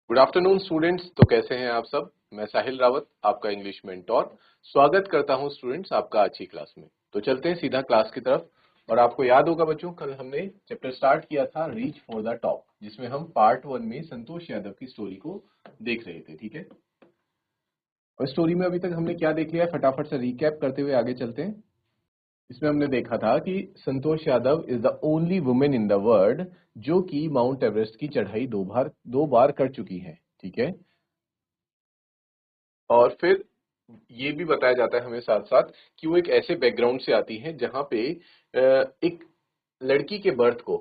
Good afternoon students. तो कैसे हैं आप सब। मैं साहिल रावत, आपका इंग्लिश मेंटोर, स्वागत करता हूं स्टूडेंट्स आपका आज की क्लास में। तो चलते हैं सीधा क्लास की तरफ। और आपको याद होगा बच्चों, कल हमने चैप्टर स्टार्ट किया था रीच फॉर द टॉप, जिसमें हम पार्ट 1 में संतोष यादव की स्टोरी को देख रहे थे। ठीक है, और स्टोरी में अभी तक हमने क्या देख लिया, फटाफट से रिकैप करते हुए आगे चलते हैं। इसमें हमने देखा था कि Santosh Yadav is the only women in the world जो कि माउंट एवरेस्ट की चढ़ाई दो बार कर चुकी है। ठीक है, और फिर ये भी बताया जाता है हमें साथ साथ कि वो एक ऐसे बैकग्राउंड से आती हैं जहां पे एक लड़की के बर्थ को,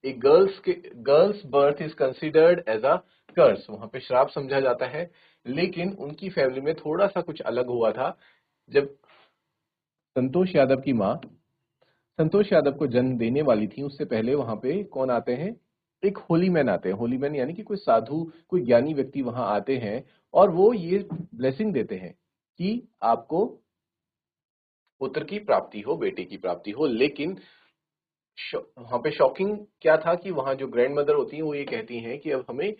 एक girls birth is considered as a curse, वहां पे श्राप समझा जाता है। लेकिन उनकी फैमिली में थोड़ा सा कुछ अलग हुआ था। जब संतोष यादव की माँ संतोष यादव को जन्म देने वाली थी, उससे पहले वहां पे कौन आते हैं, एक होली मैन आते हैं। होली मैन यानी कि कोई साधु, कोई ज्ञानी व्यक्ति वहां आते हैं और वो ये ब्लेसिंग देते हैं कि आपको पुत्र की प्राप्ति हो, बेटे की प्राप्ति हो। लेकिन वहां पे शॉकिंग क्या था कि वहां जो ग्रैंड मदर होती हैं वो ये कहती हैं कि अब हमें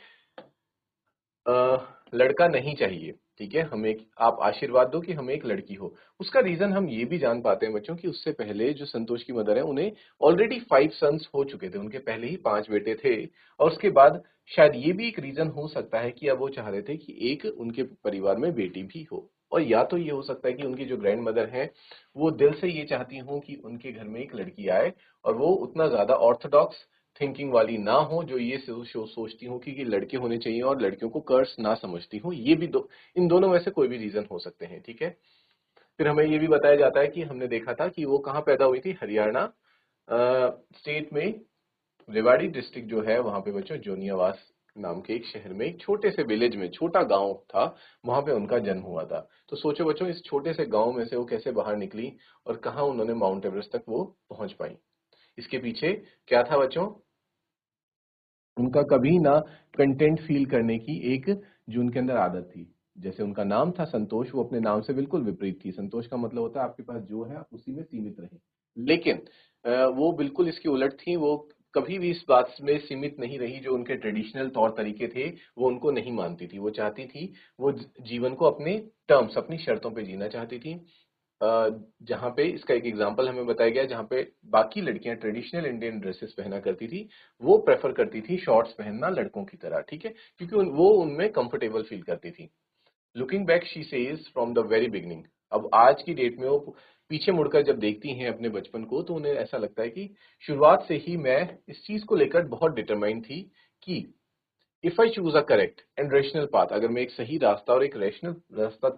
लड़का नहीं चाहिए। ठीक है, हमें आप आशीर्वाद दो कि हमें एक लड़की हो। उसका रीजन हम ये भी जान पाते हैं बच्चों कि उससे पहले जो संतोष की मदर है उन्हें ऑलरेडी 5 सन्स हो चुके थे, उनके पहले ही 5 बेटे थे। और उसके बाद शायद ये भी एक रीजन हो सकता है कि अब वो चाह रहे थे कि एक उनके परिवार में बेटी भी हो। और या तो ये हो सकता है कि उनकी जो ग्रैंड मदर है वो दिल से ये चाहती हूँ कि उनके घर में एक लड़की आए, और वो उतना ज्यादा ऑर्थोडॉक्स थिंकिंग वाली ना हो जो ये सोचती हूँ कि लड़के होने चाहिए और लड़कियों को कर्स ना समझती हूँ। ये भी इन दोनों में से कोई भी रीजन हो सकते हैं। ठीक है, फिर हमें ये भी बताया जाता है कि हमने देखा था कि वो कहाँ पैदा हुई थी, हरियाणा स्टेट में, रेवाड़ी डिस्ट्रिक्ट जो है वहां पे बच्चों जोनियावास नाम के एक शहर में, एक छोटे से विलेज में, छोटा गांव था, वहां पे उनका जन्म हुआ था। तो सोचो बच्चों, इस छोटे से गांव में से वो कैसे बाहर निकली और कहाँ उन्होंने माउंट एवरेस्ट तक वो पहुंच पाई। इसके पीछे क्या था बच्चों, उनका कभी ना कंटेंट फील करने की एक जो उनके अंदर आदत थी। जैसे उनका नाम था संतोष, वो अपने नाम से बिल्कुल विपरीत थी। संतोष का मतलब होता है आपके पास जो है आप उसी में सीमित रहें। लेकिन वो बिल्कुल इसकी उलट थी। वो कभी भी इस बात में सीमित नहीं रही, जो उनके ट्रेडिशनल तौर तरीके थे वो उनको नहीं मानती थी। वो चाहती थी, वो जीवन को अपने टर्म्स, अपनी शर्तों पे जीना चाहती थी। जहाँ पे इसका एक एग्जांपल हमें बताया गया, जहाँ पे बाकी लड़कियां ट्रेडिशनल इंडियन ड्रेसेस पहना करती थी, वो प्रेफर करती थी शॉर्ट्स पहनना लड़कों की तरह। ठीक है, क्योंकि वो उनमें कंफर्टेबल फील करती थी। Looking back she says from the very beginning, अब आज की डेट में वो पीछे मुड़कर जब देखती हैं अपने बचपन को, तो उन्हें ऐसा लगता है कि शुरुआत से ही मैं इस चीज को लेकर बहुत डिटरमाइंड थी कि if I choose a correct and rational path, अगर मैं एक सही रास्ता और एक रेशनल रास्ता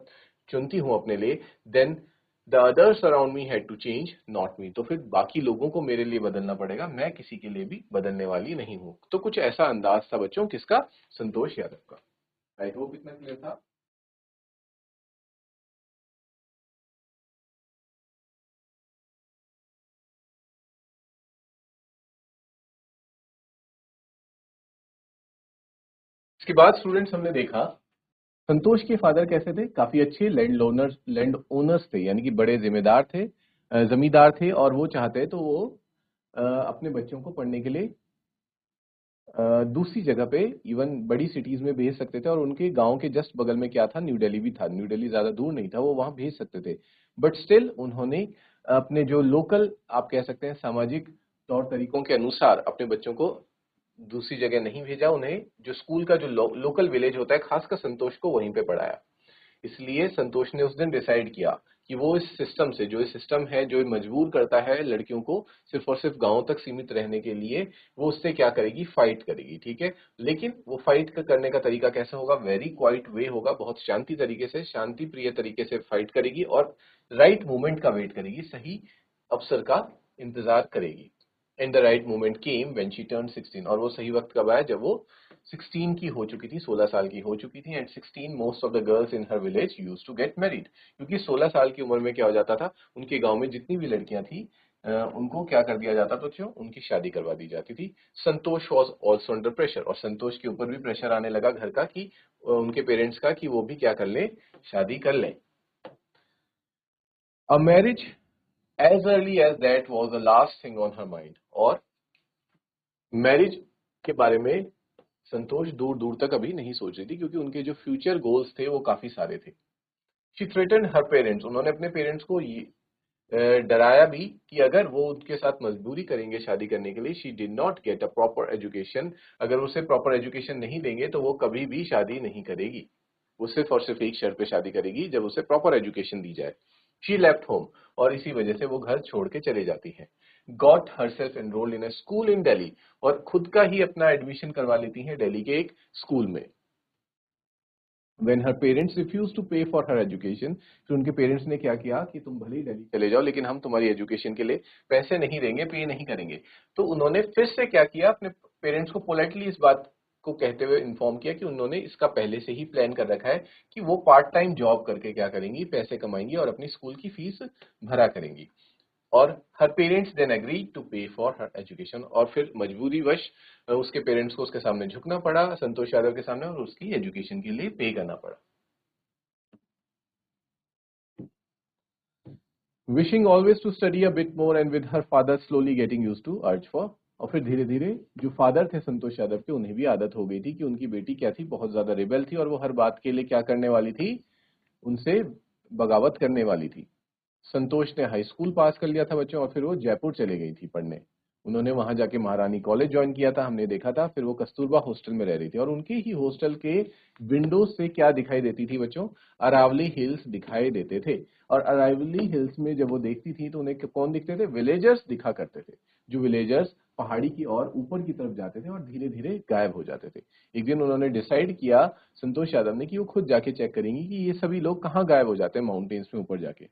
चुनती हूं अपने लिए, then the others around me had to change not me, तो फिर बाकी लोगों को मेरे लिए बदलना पड़ेगा, मैं किसी के लिए भी बदलने वाली नहीं हूं। तो कुछ ऐसा अंदाज था बच्चों किसका, संतोष यादव का। आई होप इतना क्लियर था। इसके बाद स्टूडेंट्स हमने देखा संतोष के फादर कैसे थे, काफी अच्छे लैंड ओनर्स थे, यानी कि बड़े जिम्मेदार थे, जमींदार थे। और वो चाहते तो वो अपने बच्चों को पढ़ने के लिए दूसरी जगह पे, इवन बड़ी सिटीज में भेज सकते थे। और उनके गांव के जस्ट बगल में क्या था, न्यू दिल्ली भी था। न्यू दिल्ली ज्यादा दूर नहीं था, वो वहां भेज सकते थे। बट स्टिल उन्होंने अपने जो लोकल, आप कह सकते हैं सामाजिक तौर तरीकों के अनुसार अपने बच्चों को दूसरी जगह नहीं भेजा। उन्हें जो स्कूल का जो लोकल विलेज होता है, खासकर संतोष को वहीं पे पढ़ाया। इसलिए संतोष ने उस दिन डिसाइड किया कि वो इस सिस्टम से, जो ये सिस्टम है जो मजबूर करता है लड़कियों को सिर्फ और सिर्फ गांव तक सीमित रहने के लिए, वो उससे क्या करेगी, फाइट करेगी। ठीक है, लेकिन वो फाइट करने का तरीका कैसा होगा, वेरी क्वाइट वे होगा, बहुत शांति तरीके से, शांति प्रिय तरीके से फाइट करेगी और राइट मोमेंट का वेट करेगी, सही अवसर का इंतजार करेगी। And the right moment came when she turn 16, और वो सही वक्त कब आया, जब वो 16 की हो चुकी थी, 16 साल की हो चुकी थी। And 16 most of the girls in her village used to get married, क्योंकि 16 साल की उम्र में क्या हो जाता था, उनके गांव में जितनी भी लड़कियां थी उनको क्या कर दिया जाता था, तो उनकी शादी करवा दी जाती थी। संतोष वॉज ऑल्सो अंडर प्रेशर, और संतोष के ऊपर भी प्रेशर आने लगा घर का, कि उनके पेरेंट्स का, कि वो भी क्या कर ले, शादी कर ले। A marriage age early age that was the last thing on her mind, और मैरिज के बारे में संतोष दूर-दूर तक अभी नहीं सोच रही थी क्योंकि उनके जो फ्यूचर गोल्स थे वो काफ़ी सारे थे। शी थ्रेटन्ड हर पेरेंट्स, उन्होंने अपने पेरेंट्स को ये डराया भी कि अगर वो उनके साथ मजबूरी करेंगे शादी करने के लिए, she did not get a proper education, अगर उसे प्रॉपर एजुकेशन नहीं देंगे तो वो कभी भी शादी नहीं करेगी। वो सिर्फ और सिर्फ एक शर्त पे शादी करेगी, जब उसे प्रॉपर एजुकेशन दी जाए। शी लेफ्ट होम, और इसी वजह से वो घर छोड़ के चले जाती है। Got herself enrolled in a school इन दिल्ली, और खुद का ही अपना एडमिशन करवा लेती हैं दिल्ली के एक स्कूल में। When her parents refused to pay for her education, फिर उनके पेरेंट्स ने क्या किया कि तुम भले ही दिल्ली चले जाओ लेकिन हम तुम्हारी एजुकेशन के लिए पैसे नहीं देंगे, पे नहीं करेंगे। तो उन्होंने फिर से क्या किया, अपने पेरेंट्स को पोलाइटली इस बात को कहते हुए इन्फॉर्म किया कि उन्होंने इसका पहले से ही प्लान कर रखा है कि वो पार्ट टाइम जॉब करके क्या करेंगी, पैसे कमाएंगी और अपनी स्कूल की फीस भरा करेंगी। और हर पेरेंट्स देन एग्री टू पे फॉर हर एजुकेशन, और फिर मजबूरीवश उसके पेरेंट्स को उसके सामने झुकना पड़ा, संतोष यादव के सामने, और उसकी एजुकेशन के लिए पे करना पड़ा। Wishing always to study a bit more and with her father slowly getting used to her फॉर, और फिर धीरे धीरे जो फादर थे संतोष यादव के, उन्हें भी आदत हो गई थी कि उनकी बेटी क्या थी, बहुत ज्यादा रिबेल थी, और वो हर बात के लिए क्या करने वाली थी, उनसे बगावत करने वाली थी। संतोष ने हाई स्कूल पास कर लिया था बच्चों, और फिर वो जयपुर चले गई थी पढ़ने। उन्होंने वहां जाके महारानी कॉलेज ज्वाइन किया था, हमने देखा था। फिर वो कस्तूरबा हॉस्टल में रह रही थी, और उनके ही हॉस्टल के विंडोज से क्या दिखाई देती थी बच्चों, अरावली हिल्स दिखाई देते थे। और अरावली हिल्स में जब वो देखती थी तो उन्हें कौन दिखते थे, विलेजर्स दिखा करते थे, जो विलेजर्स पहाड़ी की ओर ऊपर की तरफ जाते थे और धीरे धीरे गायब हो जाते थे। एक दिन उन्होंने डिसाइड किया, संतोष यादव ने, कि वो खुद जाके चेक करेंगी कि ये सभी लोग कहाँ गायब हो जाते हैं माउंटेन्स में ऊपर जाके।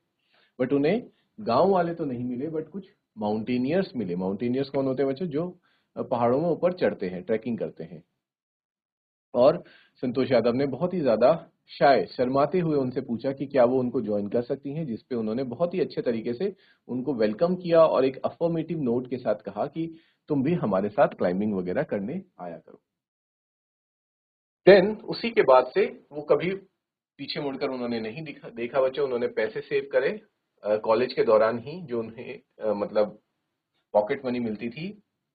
बट उन्हें गांव वाले तो नहीं मिले, बट कुछ माउंटेनियर्स मिले। माउंटेनियर्स कौन होते हैं बच्चों, जो पहाड़ों में ऊपर चढ़ते हैं, ट्रैकिंग करते हैं। और संतोष यादव ने बहुत ही ज्यादा शाय शर्माते हुए उनसे पूछा कि क्या वो उनको ज्वाइन कर सकती हैं, जिसपे उन्होंने बहुत ही अच्छे तरीके से उनको वेलकम किया और एक अफर्मेटिव नोट के साथ कहा कि तुम भी हमारे साथ क्लाइंबिंग वगैरह करने आया करो। देन उसी के बाद से वो कभी पीछे मुड़कर उन्होंने नहीं देखा बच्चों। उन्होंने पैसे सेव करे कॉलेज के दौरान ही, जो उन्हें मतलब पॉकेट मनी मिलती थी,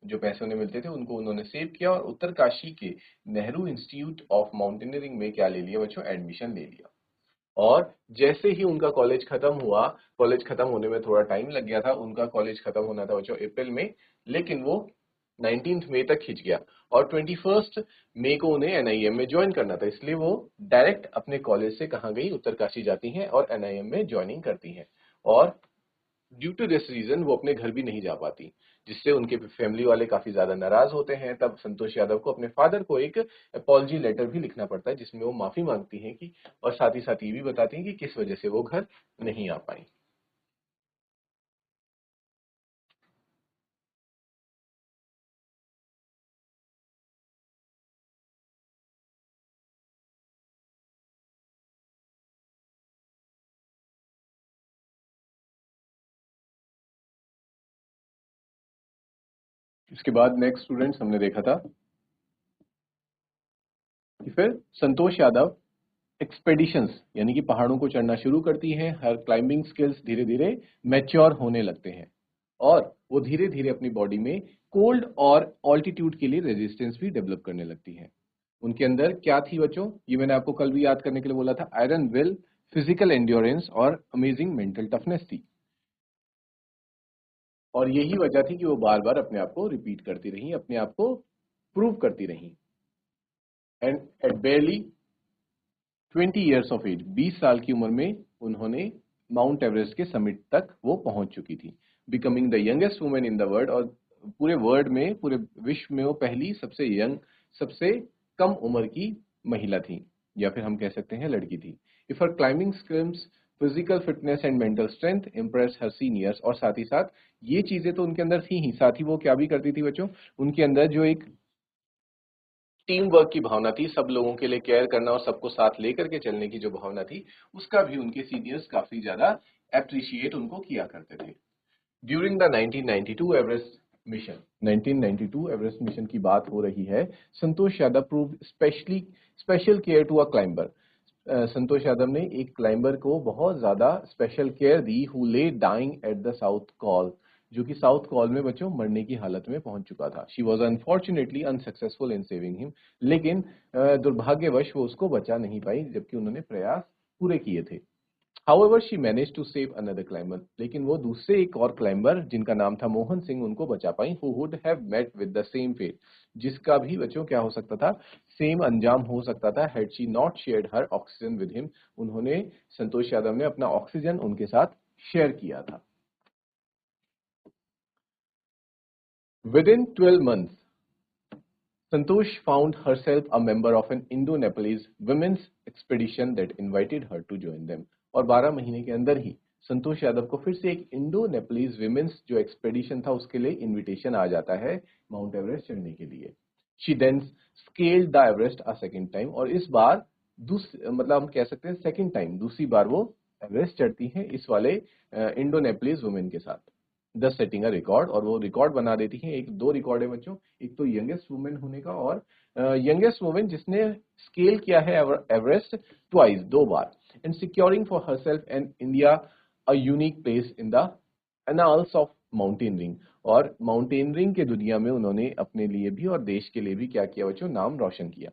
जो पैसे उन्हें मिलते थे, उनको उन्होंने सेव किया और उत्तरकाशी के नेहरू इंस्टीट्यूट ऑफ माउंटेनियरिंग में क्या ले लिया बच्चों, एडमिशन ले लिया। और जैसे ही उनका कॉलेज खत्म हुआ, कॉलेज खत्म होने में थोड़ा टाइम लग गया था, उनका कॉलेज खत्म होना था बच्चों अप्रैल में, लेकिन वो 19 मई तक खिंच गया, और 21 मई को उन्हें एनआईएम में ज्वाइन करना था। इसलिए वो डायरेक्ट अपने कॉलेज से कहाँ गई, उत्तरकाशी जाती हैं और एनआईएम में ज्वाइनिंग करती हैं। और ड्यू टू दिस रीजन वो अपने घर भी नहीं जा पाती, जिससे उनके फैमिली वाले काफी ज्यादा नाराज होते हैं। तब संतोष यादव को अपने फादर को एक अपॉलजी लेटर भी लिखना पड़ता है, जिसमें वो माफी मांगती हैं कि, और साथ ही साथ ये भी बताती हैं कि किस वजह से वो घर नहीं आ पाई। इसके बाद नेक्स्ट स्टूडेंट्स हमने देखा था कि फिर संतोष यादव एक्सपेडिशंस यानी कि पहाड़ों को चढ़ना शुरू करती हैं। हर क्लाइंबिंग स्किल्स धीरे धीरे मैच्योर होने लगते हैं, और वो धीरे धीरे अपनी बॉडी में कोल्ड और ऑल्टीट्यूड के लिए रेजिस्टेंस भी डेवलप करने लगती हैं। उनके अंदर क्या थी बच्चों, ये मैंने आपको कल भी याद करने के लिए बोला था, आयरन विल, फिजिकल एंड्योरेंस और अमेजिंग मेंटल टफनेस थी। और यही वजह थी कि वो बार बार अपने आप को रिपीट करती रही, अपने आप को प्रूव करती रही। And at barely 20 years of age, 20 साल की उम्र में उन्होंने माउंट एवरेस्ट के समिट तक वो पहुंच चुकी थी, becoming the youngest women in the world. और पूरे वर्ल्ड में, पूरे विश्व में वो पहली सबसे यंग, सबसे कम उम्र की महिला थी, या फिर हम कह सकते हैं लड़की थी। If her climbing skills, physical fitness and mental strength impress her seniors, और साथ ही साथ ये चीजें तो उनके अंदर थी ही, साथ ही वो क्या भी करती थी बच्चों, उनके अंदर जो एक टीम वर्क की भावना थी, सब लोगों के लिए केयर करना और सबको साथ लेकर के चलने की जो भावना थी, उसका भी उनके सीनियर्स काफी ज्यादा अप्रिशिएट उनको किया करते थे। During the 1992 Everest mission, 1992 Everest mission की बात हो रही है, Santosh Yadav prove special care to a climber. Santosh Yadav ने एक क्लाइंबर को बहुत ज्यादा स्पेशल केयर दी, who lay dying at the South Col, जो कि साउथ कॉल में बच्चों मरने की हालत में पहुंच चुका था। She was unfortunately unsuccessful in saving him, लेकिन दुर्भाग्यवश वो उसको बचा नहीं पाई जबकि उन्होंने प्रयास पूरे किए थे। However, she managed to save another climber. लेकिन वो दूसरे एक और क्लाइंबर जिनका नाम था मोहन सिंह उनको बचा पाई, who would have met with the same fate. जिसका भी बच्चों क्या हो सकता था, सेम अंजाम हो सकता था had she not shared her oxygen with him. उन्होंने संतोष यादव ने अपना ऑक्सीजन उनके साथ शेयर किया था। Within 12 months, Santosh found herself a member of an Indo-Nepalese women's expedition that invited her to join them. और 12 महीने के अंदर ही संतोष यादव को फिर से एक इंडो नेपलीज विमेंस जो एक्सपेडिशन था उसके लिए इनविटेशन आ जाता है माउंट एवरेस्ट चढ़ने के लिए। She then scaled the Everest a second time, और इस बार मतलब हम कह सकते हैं सेकंड टाइम, दूसरी बार वो एवरेस्ट चढ़ती हैं इस वाले इंडो नेपलीज वुमेन के साथ, दस सेटिंग अ रिकॉर्ड, और वो रिकॉर्ड बना देती हैं। एक दो रिकॉर्ड है बच्चों, एक तो यंगेस्ट वुमेन होने का और यंगेस्ट वुमेन जिसने स्केल किया है एवरेस्ट ट्वाइस, दो बार, and securing for herself and India a unique place in the annals of mountaineering. और माउंटेनरिंग के दुनिया में उन्होंने अपने लिए भी और देश के लिए भी क्या किया बच्चों, नाम रोशन किया।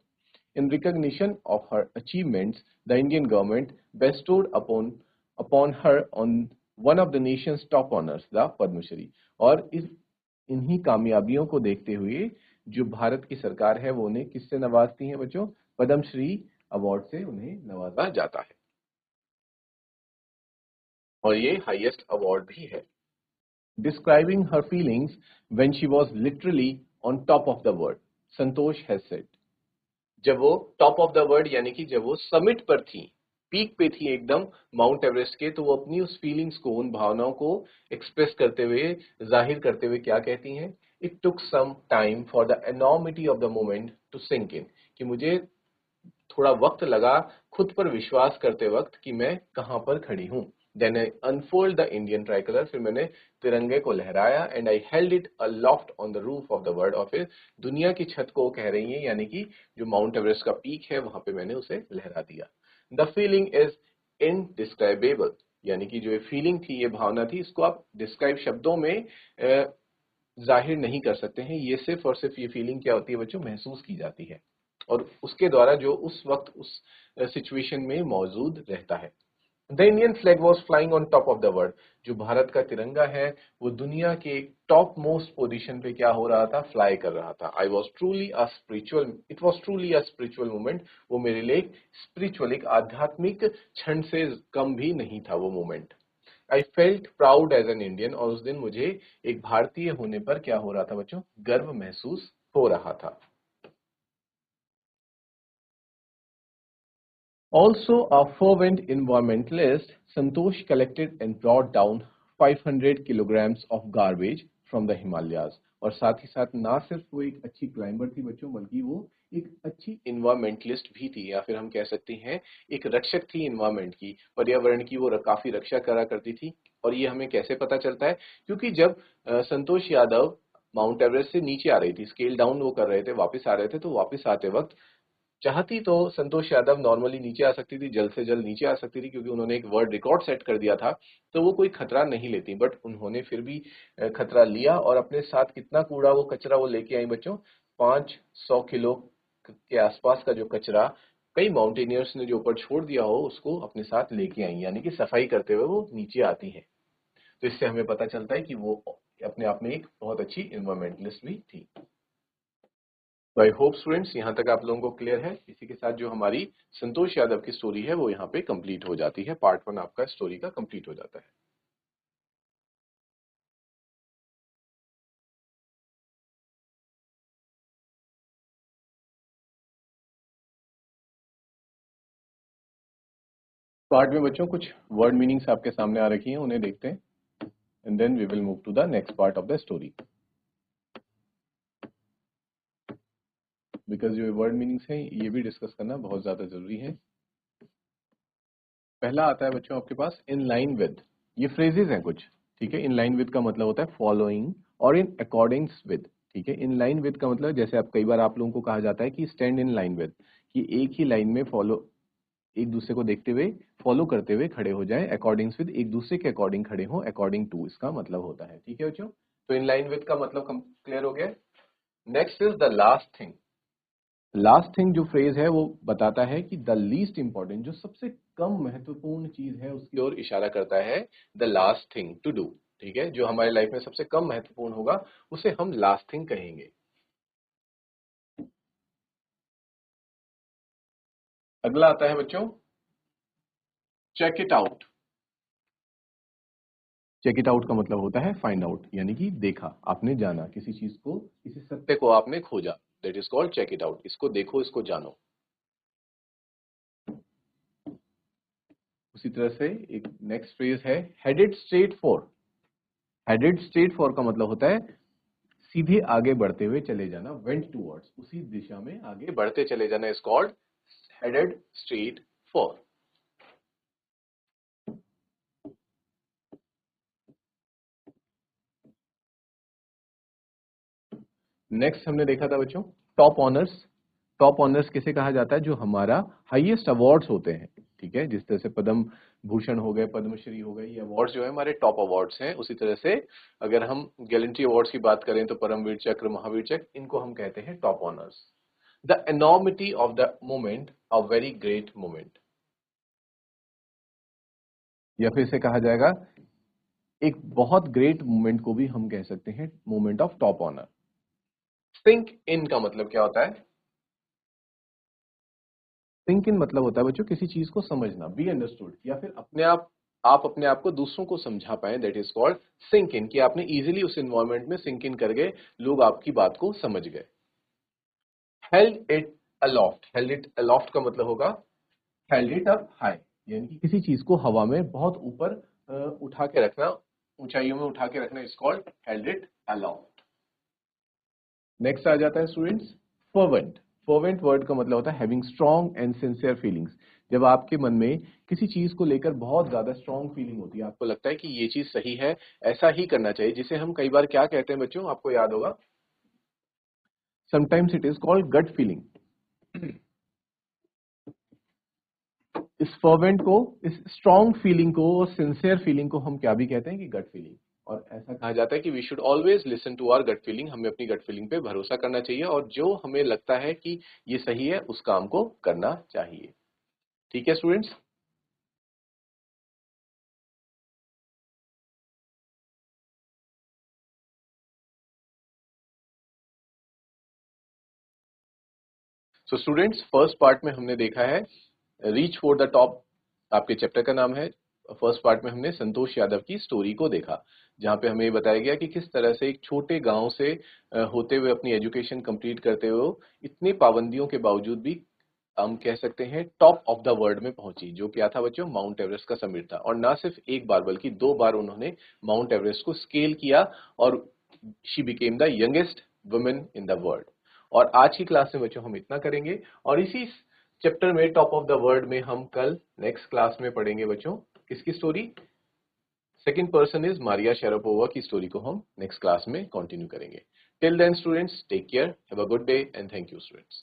In recognition of her achievements, the Indian government bestowed upon her on one of the nation's top honors, the Padma Shri। और इन्हीं कामयाबियों को देखते हुए जो भारत की सरकार है वो उन्हें किससे नवाजती है बच्चों, पद्म श्री अवार्ड से उन्हें नवाजा जाता है, और ये हाईएस्ट अवार्ड भी है। Describing her feelings when she was literally on top of the world, Santosh has said, जब वो टॉप ऑफ द वर्ल्ड यानी कि जब वो समिट पर थी, पीक पे थी एकदम माउंट एवरेस्ट के, तो वो अपनी उस फीलिंग्स को, उन भावनाओं को एक्सप्रेस करते हुए, जाहिर करते हुए क्या कहती हैं, it took some time for the enormity of the moment to sink in, कि मुझे थोड़ा वक्त लगा खुद पर विश्वास करते वक्त कि मैं कहां पर खड़ी हूं। Then I unfold the Indian tricolour, फिर मैंने तिरंगे को लहराया, and I held it aloft on the roof of the world, और फिर दुनिया की छत को कह रही है, यानी कि जो माउंट एवरेस्ट का पीक है वहां पे मैंने उसे लहरा दिया। द फीलिंग इज इनडिस्क्राइबेबल, यानी कि जो ये फीलिंग थी, ये भावना थी, इसको आप डिस्क्राइब शब्दों में जाहिर नहीं कर सकते हैं। ये सिर्फ और सिर्फ ये फीलिंग क्या होती है बच्चों, महसूस की जाती है, और उसके द्वारा जो उस वक्त उस सिचुएशन में मौजूद रहता है। The Indian flag was flying on top of the world, जो भारत का तिरंगा है वो दुनिया के टॉप मोस्ट पोजिशन पे क्या हो रहा था, फ्लाई कर रहा था। I was truly a spiritual, it was truly a spiritual moment, वो मेरे लिए एक स्पिरिचुअल, एक आध्यात्मिक क्षण से कम भी नहीं था वो moment. I felt proud as an Indian, और उस दिन मुझे एक भारतीय होने पर क्या हो रहा था बच्चों, गर्व महसूस हो रहा था। Also a fervent environmentalist, Santosh collected and brought down 500 kilograms of garbage from the Himalayas। और साथ ही साथ ना सिर्फ वो एक अच्छी क्लाइंबर थी बच्चों, बल्कि वो एक अच्छी इन्वायरमेंटलिस्ट भी थी, या फिर हम कह सकते हैं एक रक्षक थी इन्वायरमेंट की, पर्यावरण की वो काफी रक्षा करा करती थी। और ये हमें कैसे पता चलता है, क्योंकि जब संतोष यादव माउंट एवरेस्ट से नीचे आ रही थी, स्केल डाउन वो कर रहे थे, वापस आ रहे थे, तो वापस आते वक्त चाहती तो संतोष यादव नॉर्मली नीचे आ सकती थी, जल्द से जल्द नीचे आ सकती थी, क्योंकि उन्होंने एक वर्ल्ड रिकॉर्ड सेट कर दिया था, तो वो कोई खतरा नहीं लेती, बट उन्होंने फिर भी खतरा लिया, और अपने साथ कितना कूड़ा वो कचरा वो लेके आई बच्चों, 500 किलो के आसपास का जो कचरा कई माउंटेनियर्स ने जो ऊपर छोड़ दिया हो उसको अपने साथ लेके आई, यानी कि सफाई करते हुए वो नीचे आती है। तो इससे हमें पता चलता है कि वो अपने आप में एक बहुत अच्छी एनवायरमेंटलिस्ट भी थी। तो आई होप स्टूडेंट्स यहाँ तक आप लोगों को क्लियर है। इसी के साथ जो हमारी संतोष यादव की स्टोरी है वो यहाँ पे कंप्लीट हो जाती है, पार्ट 1 आपका स्टोरी का कंप्लीट हो जाता है। पार्ट में बच्चों कुछ वर्ड मीनिंग्स आपके सामने आ रखी हैं, उन्हें देखते हैं, and then we will move to the next part of the story. Because जो वर्ड मीनिंग्स हैं ये भी डिस्कस करना बहुत ज्यादा जरूरी है। पहला आता है बच्चों आपके पास इन लाइन विद, ये फ्रेजेस हैं कुछ, ठीक है। इन लाइन विद का मतलब होता है फॉलोइंग और इन अकॉर्डिंग्स विद, ठीक है। इन लाइन विद का मतलब जैसे आप कई बार आप लोगों को कहा जाता है कि स्टैंड इन लाइन विद, कि एक ही लाइन में फॉलो एक दूसरे को देखते हुए, फॉलो करते हुए खड़े हो जाएं, अकॉर्डिंग्स विद एक दूसरे के अकॉर्डिंग खड़े हों, अकॉर्डिंग टू इसका मतलब होता है। ठीक है बच्चों, तो इन लाइन विद का मतलब क्लियर हो गया। Next is the last thing. Last thing जो फ्रेज है वो बताता है कि द लीस्ट इंपॉर्टेंट, जो सबसे कम महत्वपूर्ण चीज है उसकी ओर इशारा करता है, the last thing to do. ठीक है, जो हमारे लाइफ में सबसे कम महत्वपूर्ण होगा उसे हम लास्ट थिंग कहेंगे। अगला आता है बच्चों, check it out. Check it out का मतलब होता है फाइंड आउट, यानी कि देखा, आपने जाना किसी चीज को, किसी सत्य को आपने खोजा, that is called check it out. इसको देखो, इसको जानो। उसी तरह से एक नेक्स्ट फ्रेज है, headed straight for. Headed straight for का मतलब होता है सीधे आगे बढ़ते हुए चले जाना, वेंट टूवर्ड्स, उसी दिशा में आगे बढ़ते चले जाना is called headed straight for. Next हमने देखा था बच्चों टॉप ऑनर्स। टॉप ऑनर्स किसे कहा जाता है, जो हमारा हाईएस्ट अवार्ड्स होते हैं। ठीक है, जिस तरह से पद्म भूषण हो गए, पद्मश्री हो गए, ये अवार्ड्स जो है हमारे टॉप अवार्ड्स हैं। उसी तरह से अगर हम गैलेंट्री अवार्ड्स की बात करें तो परमवीर चक्र, महावीर चक्र, इनको हम कहते हैं top honours. The enormity of the moment, a very great moment, या फिर इसे कहा जाएगा एक बहुत ग्रेट मोमेंट को भी हम कह सकते हैं moment of top honour. Sink in का मतलब क्या होता है, सिंक इन मतलब होता है बच्चों किसी चीज को समझना, बी अंडरस्टूड, या फिर अपने आप अपने आप को दूसरों को समझा पाए, that is called sink in, कि आपने इजीली उस एनवायरनमेंट में सिंक इन कर गए, लोग आपकी बात को समझ गए। Held it aloft, held it aloft का मतलब होगा हेल्ड इट अप हाई, यानी कि किसी चीज को हवा में बहुत ऊपर उठा के रखना, ऊंचाइयों में उठा के रखना is called held it aloft. Next आ जाता है स्टूडेंट्स फर्वेंट। फर्वेंट वर्ड का मतलब होता है having strong and sincere feelings. जब आपके मन में किसी चीज को लेकर बहुत ज्यादा स्ट्रॉन्ग फीलिंग होती है, आपको लगता है कि ये चीज सही है, ऐसा ही करना चाहिए, जिसे हम कई बार क्या कहते हैं बच्चों, आपको याद होगा, sometimes it is called gut feeling. इस फर्वेंट को, इस स्ट्रॉन्ग फीलिंग को और सिंसियर फीलिंग को हम क्या भी कहते हैं कि गट फीलिंग। और ऐसा कहा जाता है कि we should always listen to our gut feeling, हमें अपनी गट फीलिंग पे भरोसा करना चाहिए और जो हमें लगता है कि ये सही है उस काम को करना चाहिए। ठीक है students. So students first part में हमने देखा है रीच फॉर द टॉप, आपके चैप्टर का नाम है। फर्स्ट पार्ट में हमने संतोष यादव की स्टोरी को देखा, जहां पे हमें बताया गया कि किस तरह से एक छोटे गांव से होते हुए अपनी एजुकेशन कंप्लीट करते हुए वो इतनी पाबंदियों के बावजूद भी हम कह सकते हैं टॉप ऑफ द वर्ल्ड में पहुंची, जो क्या था बच्चों, माउंट एवरेस्ट का समिट था। और ना सिर्फ एक बार बल्कि दो बार उन्होंने माउंट एवरेस्ट को स्केल किया और she became the youngest women in the world. और आज की क्लास में बच्चों हम इतना करेंगे, और इसी चैप्टर में टॉप ऑफ द वर्ल्ड में हम कल नेक्स्ट क्लास में पढ़ेंगे बच्चों किसकी story, second person is Maria Sharapova की स्टोरी को हम नेक्स्ट क्लास में कंटिन्यू करेंगे। Till then students take care, have a good day and thank you students.